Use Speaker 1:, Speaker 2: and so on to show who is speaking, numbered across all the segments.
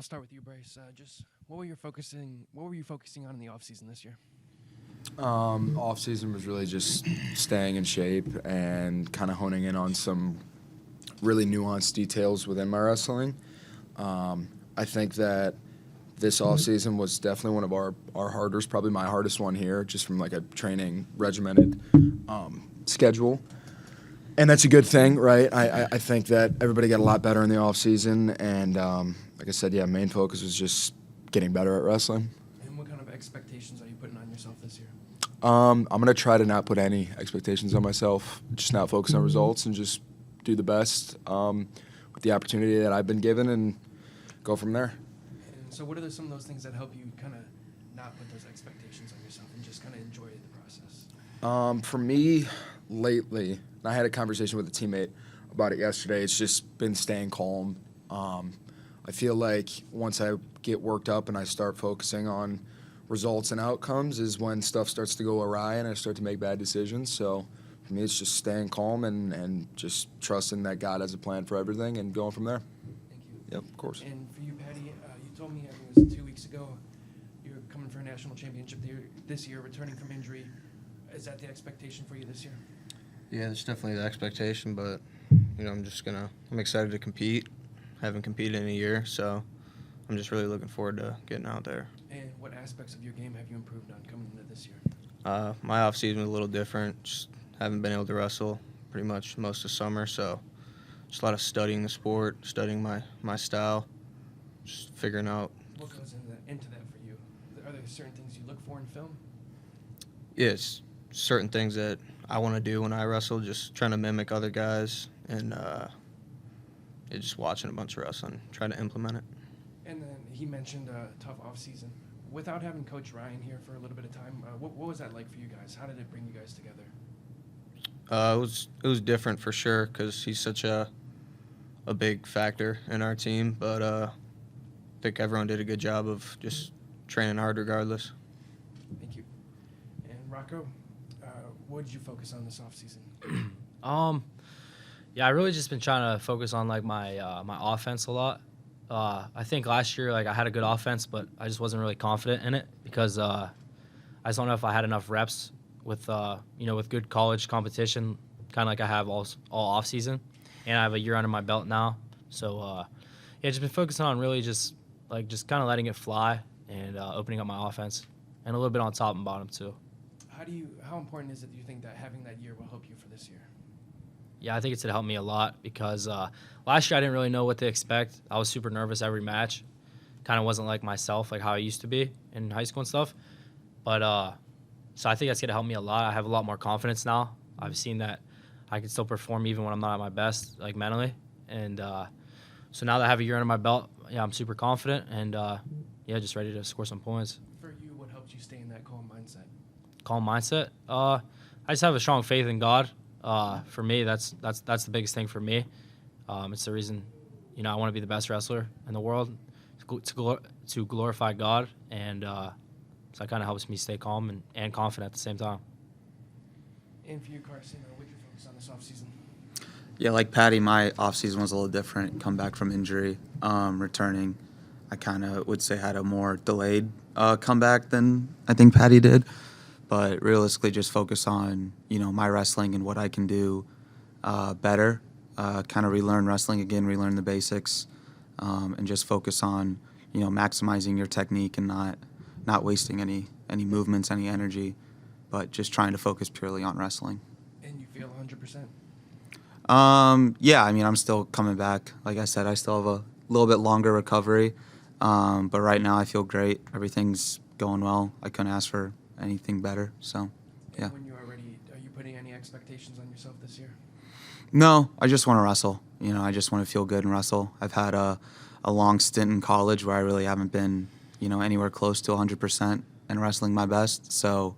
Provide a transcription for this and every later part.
Speaker 1: I'll start with you, Bryce. Just what were you focusing on in the off season this year?
Speaker 2: Off season was really just staying in shape and kind of honing in on some really nuanced details within my wrestling. I think that this off season was definitely one of our hardest, probably my hardest one here, just from like a training regimented schedule. And that's a good thing, right? I think that everybody got a lot better in the off season, and like I said, yeah, main focus was just getting better at wrestling.
Speaker 1: And what kind of expectations are you putting on yourself this year?
Speaker 2: I'm gonna try to not put any expectations on myself, just not focus on results and just do the best with the opportunity that I've been given and go from there.
Speaker 1: And so what are some of those things that help you kind of not put those expectations on yourself and just kind of enjoy the process?
Speaker 2: For me, lately, and I had a conversation with a teammate about it yesterday, it's just been staying calm. I feel like once I get worked up and I start focusing on results and outcomes is when stuff starts to go awry and I start to make bad decisions. So for me, it's just staying calm and just trusting that God has a plan for everything and going from there.
Speaker 1: Thank you.
Speaker 2: Yep, of course.
Speaker 1: And for you, Paddy, you told me, I think it was 2 weeks ago, you were coming for a national championship this year, returning from injury. Is that the expectation for you this year?
Speaker 3: Yeah, it's definitely the expectation, but I'm excited to compete. Haven't competed in a year, so I'm just really looking forward to getting out there.
Speaker 1: And what aspects of your game have you improved on coming into this year?
Speaker 3: My off season was a little different. Just haven't been able to wrestle pretty much most of summer, so just a lot of studying the sport, studying my style, just figuring out.
Speaker 1: What goes into that for you? Are there certain things you look for in film?
Speaker 3: Yeah, it's certain things that I want to do when I wrestle, just trying to mimic other guys and just watching a bunch of wrestling, trying to implement it.
Speaker 1: And then he mentioned a tough off season. Without having Coach Ryan here for a little bit of time, what was that like for you guys? How did it bring you guys together?
Speaker 3: It was different for sure because he's such a big factor in our team, but I think everyone did a good job of just training hard regardless.
Speaker 1: Thank you. And Rocco, what did you focus on this off season?
Speaker 4: Yeah, I really just been trying to focus on like my offense a lot. I think last year like I had a good offense, but I just wasn't really confident in it because I just don't know if I had enough reps with with good college competition, kind of like I have all off season, and I have a year under my belt now. So yeah, just been focusing on really just kind of letting it fly and opening up my offense and a little bit on top and bottom too.
Speaker 1: How important is it, do you think, that having that year will help you for this year?
Speaker 4: Yeah, I think it's going to help me a lot because last year I didn't really know what to expect. I was super nervous every match. Kind of wasn't like myself, like how I used to be in high school and stuff. But so I think that's going to help me a lot. I have a lot more confidence now. I've seen that I can still perform even when I'm not at my best, like mentally. And so now that I have a year under my belt, yeah, I'm super confident and yeah, just ready to score some points.
Speaker 1: For you, what helped you stay in that calm mindset?
Speaker 4: Calm mindset? I just have a strong faith in God. For me, that's the biggest thing for me. It's the reason, I want to be the best wrestler in the world, to glorify God, and so that kind of helps me stay calm and confident at the same time.
Speaker 1: And for you, Carson, what did you focus on this offseason?
Speaker 5: Yeah, like Paddy, my offseason was a little different. Come back from injury, returning, I kind of would say had a more delayed comeback than I think Paddy did. But realistically, just focus on, my wrestling and what I can do better. Kind of relearn wrestling again, relearn the basics, and just focus on, maximizing your technique and not wasting any movements, any energy, but just trying to focus purely on wrestling.
Speaker 1: And you feel 100%?
Speaker 5: Yeah, I'm still coming back. Like I said, I still have a little bit longer recovery, but right now I feel great. Everything's going well. I couldn't ask for anything better, so yeah.
Speaker 1: And when you are ready, are you putting any expectations on yourself this year?
Speaker 5: No, I just want to wrestle. I just want to feel good and wrestle. I've had a long stint in college where I really haven't been, anywhere close to 100% and wrestling my best. So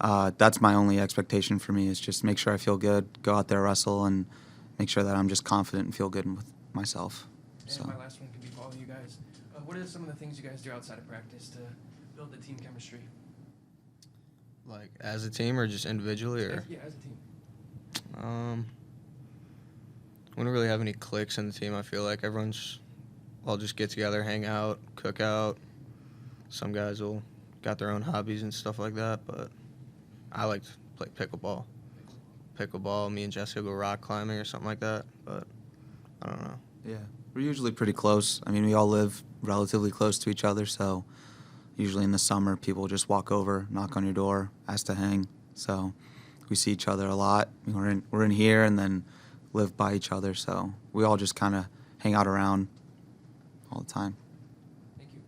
Speaker 5: that's my only expectation for me is just make sure I feel good, go out there, wrestle, and make sure that I'm just confident and feel good with myself.
Speaker 1: And
Speaker 5: so
Speaker 1: my last one can be for all of you guys. What are some of the things you guys do outside of practice to build the team chemistry?
Speaker 3: Like as a team or just individually? Or
Speaker 1: Yeah, as a team.
Speaker 3: We don't really have any cliques in the team. I feel like everyone's all just get together, hang out, cook out. Some guys will got their own hobbies and stuff like that, but I like to play pickleball. Pickleball, me and Jesse will go rock climbing or something like that, but I don't know.
Speaker 5: Yeah, we're usually pretty close. I mean, we all live relatively close to each other, so usually in the summer, people just walk over, knock on your door, ask to hang. So we see each other a lot. We're in here and then live by each other, so we all just kind of hang out around all the time.
Speaker 1: Thank you.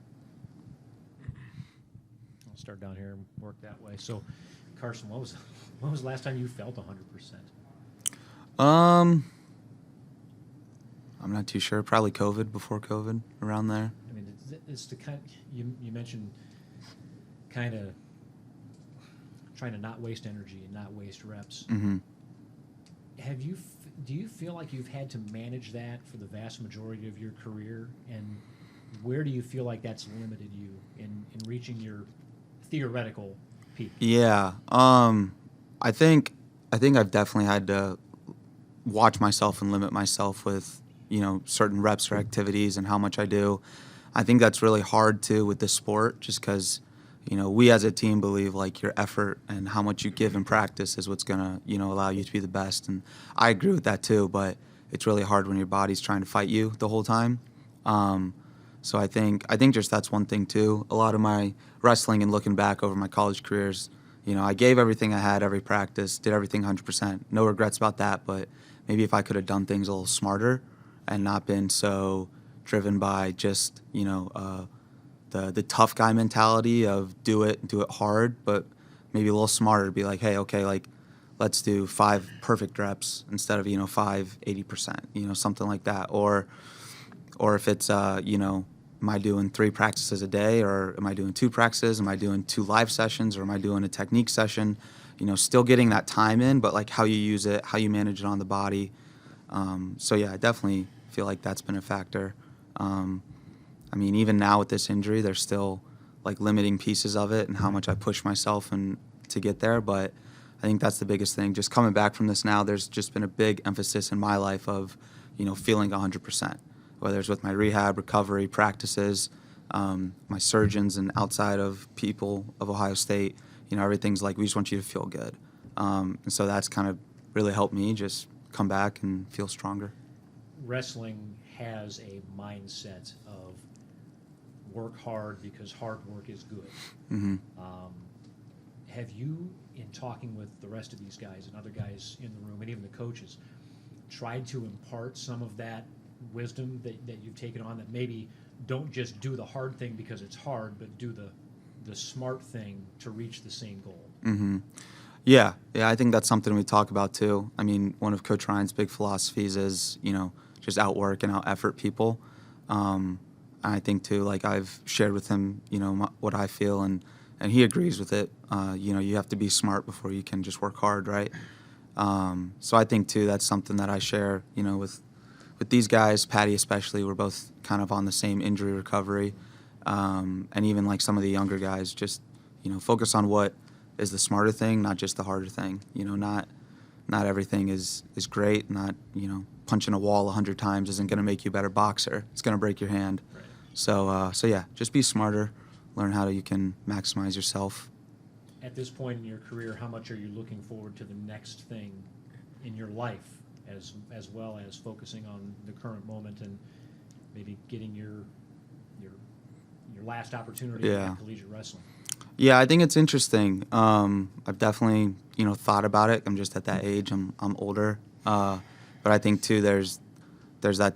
Speaker 6: I'll start down here and work that way. So, Carson, when was the last time you felt 100%?
Speaker 5: I'm not too sure. Probably COVID, before COVID, around there.
Speaker 6: I mean, it's the kind you mentioned, kind of trying to not waste energy and not waste reps.
Speaker 5: Mm-hmm.
Speaker 6: Do you feel like you've had to manage that for the vast majority of your career, and where do you feel like that's limited you in reaching your theoretical peak?
Speaker 5: Yeah, I think I've definitely had to watch myself and limit myself with certain reps or activities and how much I do. I think that's really hard too with this sport, just because we as a team believe like your effort and how much you give in practice is what's gonna allow you to be the best. And I agree with that too, but it's really hard when your body's trying to fight you the whole time. So I think just that's one thing too. A lot of my wrestling and looking back over my college careers, I gave everything I had every practice, did everything 100%. No regrets about that, but maybe if I could have done things a little smarter and not been so driven by just the tough guy mentality of do it hard, but maybe a little smarter to be like, hey, okay, like let's do 5 perfect reps instead of 5 80%, something like that. Or if it's am I doing 3 practices a day, or am I doing 2 practices? Am I doing 2 live sessions, or am I doing a technique session? Still getting that time in, but like how you use it, how you manage it on the body. So yeah, I definitely feel like that's been a factor. I mean, even now with this injury, there's still like limiting pieces of it and how much I push myself and to get there. But I think that's the biggest thing. Just coming back from this now, there's just been a big emphasis in my life of, feeling 100%, whether it's with my rehab, recovery, practices, my surgeons and outside of people of Ohio State, everything's like, we just want you to feel good. And so that's kind of really helped me just come back and feel stronger.
Speaker 6: Wrestling has a mindset of work hard because hard work is good.
Speaker 5: Mm-hmm.
Speaker 6: Have you, in talking with the rest of these guys and other guys in the room and even the coaches, tried to impart some of that wisdom that you've taken on, that maybe don't just do the hard thing because it's hard, but do the smart thing to reach the same goal?
Speaker 5: Mm-hmm. Yeah, I think that's something we talk about too. I mean, one of Coach Ryan's big philosophies is, just outwork and out effort people. I think too, like I've shared with him, what I feel, and he agrees with it. You have to be smart before you can just work hard, right? So I think too, that's something that I share, with these guys, Paddy especially. We're both kind of on the same injury recovery. And even like some of the younger guys, just, focus on what is the smarter thing, not just the harder thing. Not everything is great. Not, punching a wall 100 times isn't going to make you a better boxer. It's going to break your hand.
Speaker 6: Right.
Speaker 5: So yeah, just be smarter. Learn how you can maximize yourself.
Speaker 6: At this point in your career, how much are you looking forward to the next thing in your life, as well as focusing on the current moment and maybe getting your last opportunity at collegiate wrestling?
Speaker 5: Yeah, I think it's interesting. I've definitely, thought about it. I'm just at that age. I'm older. But I think too, there's that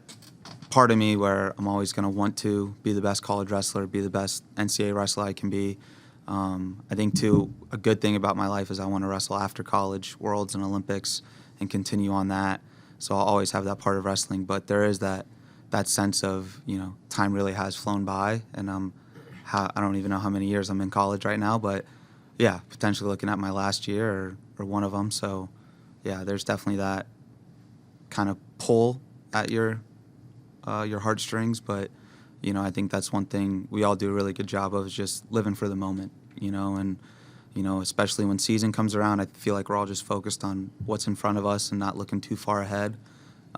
Speaker 5: part of me where I'm always going to want to be the best college wrestler, be the best NCAA wrestler I can be. I think too, a good thing about my life is I want to wrestle after college, Worlds and Olympics, and continue on that. So I'll always have that part of wrestling. But there is that sense of, time really has flown by, and I don't even know how many years I'm in college right now, but yeah, potentially looking at my last year or one of them. So yeah, there's definitely that kind of pull at your heartstrings, but I think that's one thing we all do a really good job of, is just living for the moment, and especially when season comes around, I feel like we're all just focused on what's in front of us and not looking too far ahead.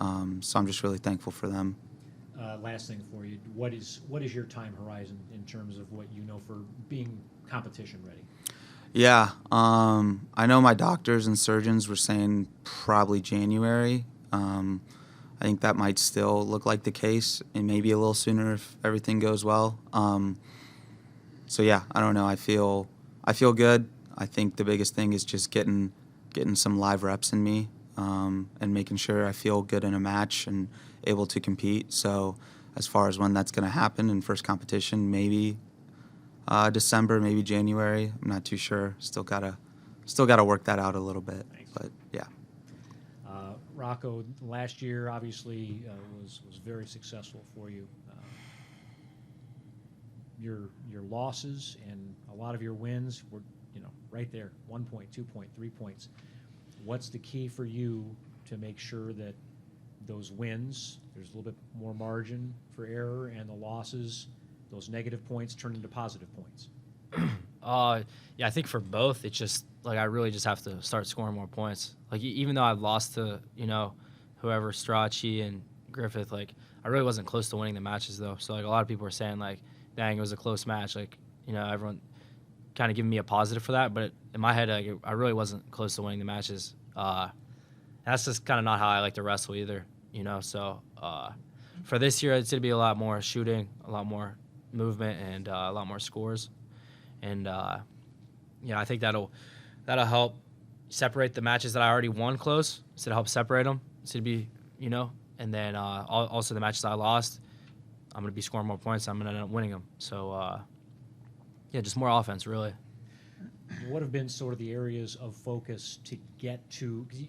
Speaker 5: So I'm just really thankful for them.
Speaker 6: last thing for you. What is your time horizon in terms of what you know for being competition ready?
Speaker 5: Yeah, I know my doctors and surgeons were saying probably January. I think that might still look like the case, and maybe a little sooner if everything goes well. So yeah, I don't know. I feel good. I think the biggest thing is just getting some live reps in me, and making sure I feel good in a match and able to compete. So as far as when that's going to happen in first competition, maybe December, maybe January. I'm not too sure. Still gotta work that out a little bit.
Speaker 6: Thanks.
Speaker 5: But yeah.
Speaker 6: Rocco, last year obviously was very successful for you. Your losses and a lot of your wins were, right there, 1 point, 2 point, 3 points. What's the key for you to make sure that those wins, there's a little bit more margin for error, and the losses, those negative points, turn into positive points?
Speaker 4: Yeah, I think for both, it's just like I really just have to start scoring more points. Like even though I lost to whoever, Strachey and Griffith, like I really wasn't close to winning the matches though. So like a lot of people were saying like, dang, it was a close match. Like everyone kind of giving me a positive for that, but in my head, like, I really wasn't close to winning the matches. That's just kind of not how I like to wrestle either. So for this year, it's gonna be a lot more shooting, a lot more movement, and a lot more scores. And I think that'll help separate the matches that I already won close. So to help separate them, so to be and then also the matches I lost, I'm gonna be scoring more points. I'm gonna end up winning them. So just more offense really.
Speaker 6: What have been sort of the areas of focus to get to? 'Cause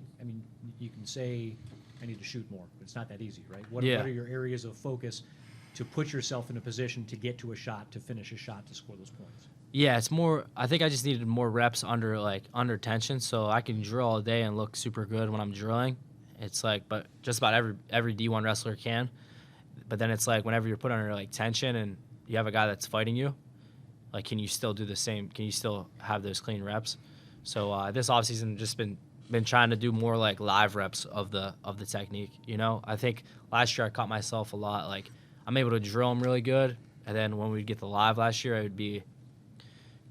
Speaker 6: you can say I need to shoot more, but it's not that easy, right? What are your areas of focus to put yourself in a position to get to a shot, to finish a shot, to score those points?
Speaker 4: Yeah, it's more. I think I just needed more reps under tension, so I can drill all day and look super good when I'm drilling. It's like, but just about every D1 wrestler can. But then it's like whenever you're put under like tension and you have a guy that's fighting you, like can you still do the same? Can you still have those clean reps? So this offseason just been trying to do more like live reps of the technique. I think last year I caught myself a lot. Like I'm able to drill them really good, and then when we'd get the live last year, it would be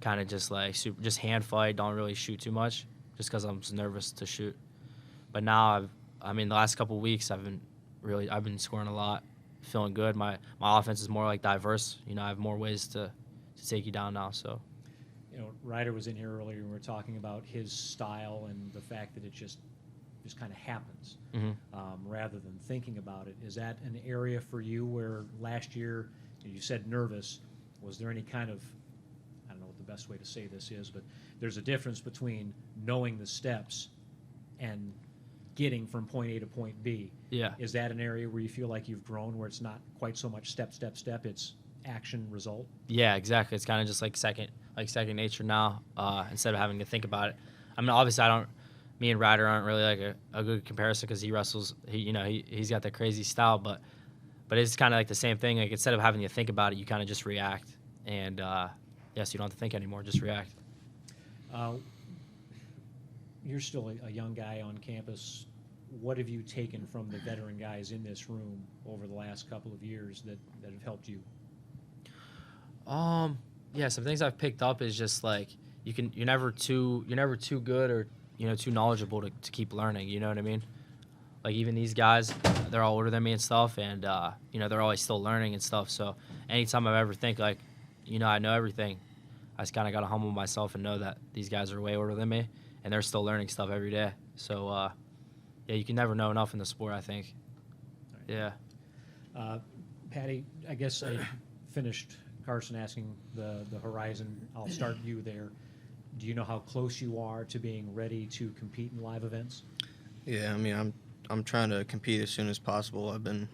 Speaker 4: kind of just like just hand fight, don't really shoot too much, just because I'm nervous to shoot. But now the last couple of weeks I've been scoring a lot, feeling good. My offense is more like diverse. I have more ways to take you down now. So.
Speaker 6: Ryder was in here earlier and we were talking about his style and the fact that it just kind of happens, rather than thinking about it. Is that an area for you where last year you said nervous? Was there any kind of, I don't know what the best way to say this is, but there's a difference between knowing the steps and getting from point A to point B.
Speaker 4: Yeah.
Speaker 6: Is that an area where you feel like you've grown, where it's not quite so much step, it's action, result?
Speaker 4: Yeah, exactly. It's kind of just like second nature now, instead of having to think about it. Obviously me and Ryder aren't really like a good comparison because he wrestles, he's got that crazy style, but it's kind of like the same thing. Like instead of having to think about it, you kind of just react. And yes, you don't have to think anymore, just react.
Speaker 6: You're still a young guy on campus. What have you taken from the veteran guys in this room over the last couple of years that have helped you?
Speaker 4: Some things I've picked up is just like you're never too good or too knowledgeable to keep learning. You know what I mean? Like even these guys, they're all older than me and stuff, and they're always still learning and stuff. So anytime I ever think like, I know everything, I just kind of got to humble myself and know that these guys are way older than me, and they're still learning stuff every day. So you can never know enough in the sport, I think.
Speaker 6: Right. Yeah. Paddy, I guess I finished Carson asking the horizon. I'll start you there. Do you know how close you are to being ready to compete in live events?
Speaker 3: Yeah, I'm trying to compete as soon as possible. I've been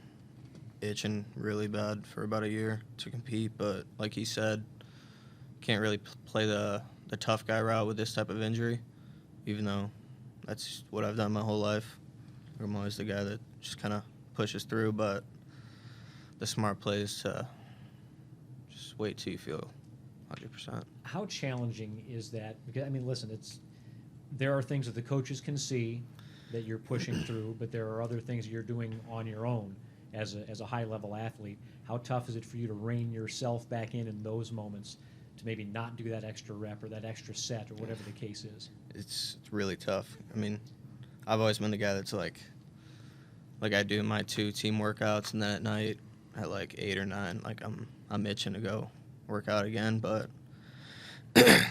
Speaker 3: itching really bad for about a year to compete, but like he said, can't really play the tough guy route with this type of injury, even though that's what I've done my whole life. I'm always the guy that just kind of pushes through, but the smart play is to just wait till you feel 100%.
Speaker 6: How challenging is that? Because listen, there are things that the coaches can see that you're pushing through, but there are other things that you're doing on your own. as a high-level athlete. How tough is it for you to rein yourself back in those moments to maybe not do that extra rep or that extra set or whatever the case is?
Speaker 3: It's really tough. I mean, I've always been the guy that's like I do my 2 team workouts, and then at night at like 8 or 9, like I'm itching to go work out again. But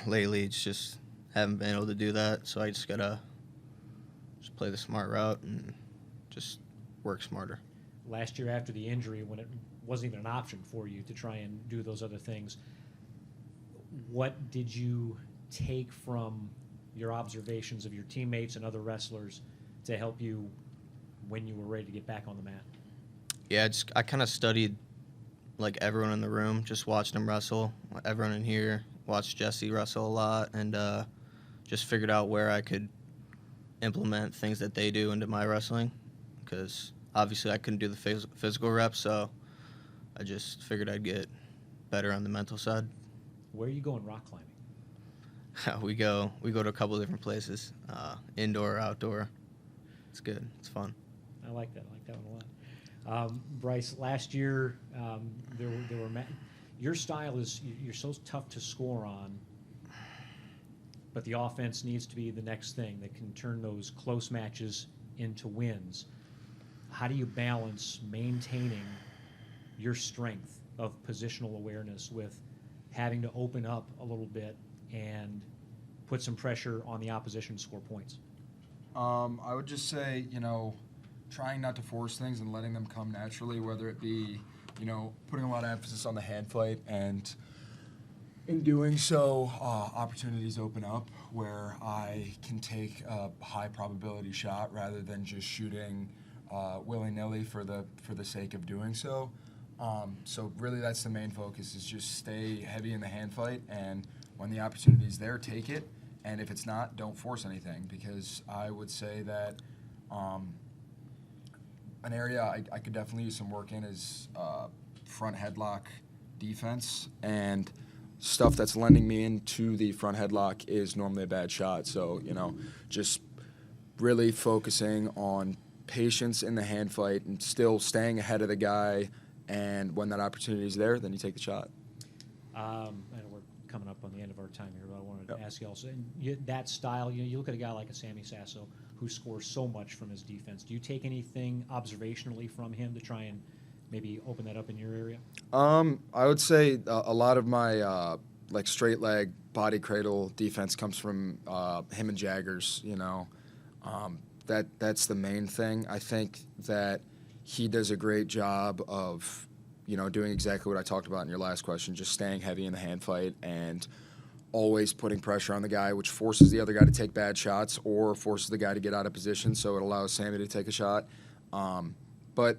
Speaker 3: lately, it's just haven't been able to do that. So I just gotta play the smart route and just work smarter.
Speaker 6: Last year after the injury, when it wasn't even an option for you to try and do those other things, what did you take from your observations of your teammates and other wrestlers to help you when you were ready to get back on the mat?
Speaker 3: Yeah, I kind of studied like everyone in the room, just watched them wrestle. Everyone in here watched Jesse wrestle a lot, and just figured out where I could implement things that they do into my wrestling, because obviously I couldn't do the physical reps, so I just figured I'd get better on the mental side.
Speaker 6: Where are you going rock climbing?
Speaker 3: we go to a couple different places, indoor, outdoor. It's good. It's fun.
Speaker 6: I like that. I like that one a lot. Bryce, last year there were your style is you're so tough to score on, but the offense needs to be the next thing that can turn those close matches into wins. How do you balance maintaining your strength of positional awareness with having to open up a little bit and put some pressure on the opposition to score points?
Speaker 2: I would just say, trying not to force things and letting them come naturally, whether it be, putting a lot of emphasis on the hand fight, and in doing so, opportunities open up where I can take a high probability shot rather than just shooting willy-nilly for the sake of doing so. So really that's the main focus, is just stay heavy in the hand fight, and when the opportunity is there, take it. And if it's not, don't force anything, because I would say that an area I could definitely use some work in is front headlock defense, and stuff that's lending me into the front headlock is normally a bad shot. So, just really focusing on patience in the hand fight and still staying ahead of the guy, and when that opportunity is there, then you take the shot.
Speaker 6: I know we're coming up on the end of our time here, but I wanted to ask you also, that style, you look at a guy like a Sammy Sasso who scores so much from his defense. Do you take anything observationally from him to try and maybe open that up in your area?
Speaker 2: I would say a lot of my straight leg body cradle defense comes from him and Jaggers. That's the main thing. I think that he does a great job of doing exactly what I talked about in your last question, just staying heavy in the hand fight and always putting pressure on the guy, which forces the other guy to take bad shots or forces the guy to get out of position, so it allows Sammy to take a shot. But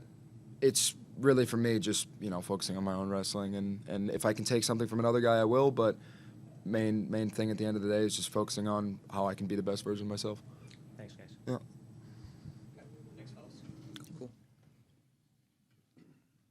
Speaker 2: it's really, for me, just focusing on my own wrestling, and if I can take something from another guy, I will. But main thing at the end of the day is just focusing on how I can be the best version of myself.
Speaker 6: Thanks, guys.
Speaker 2: Yeah.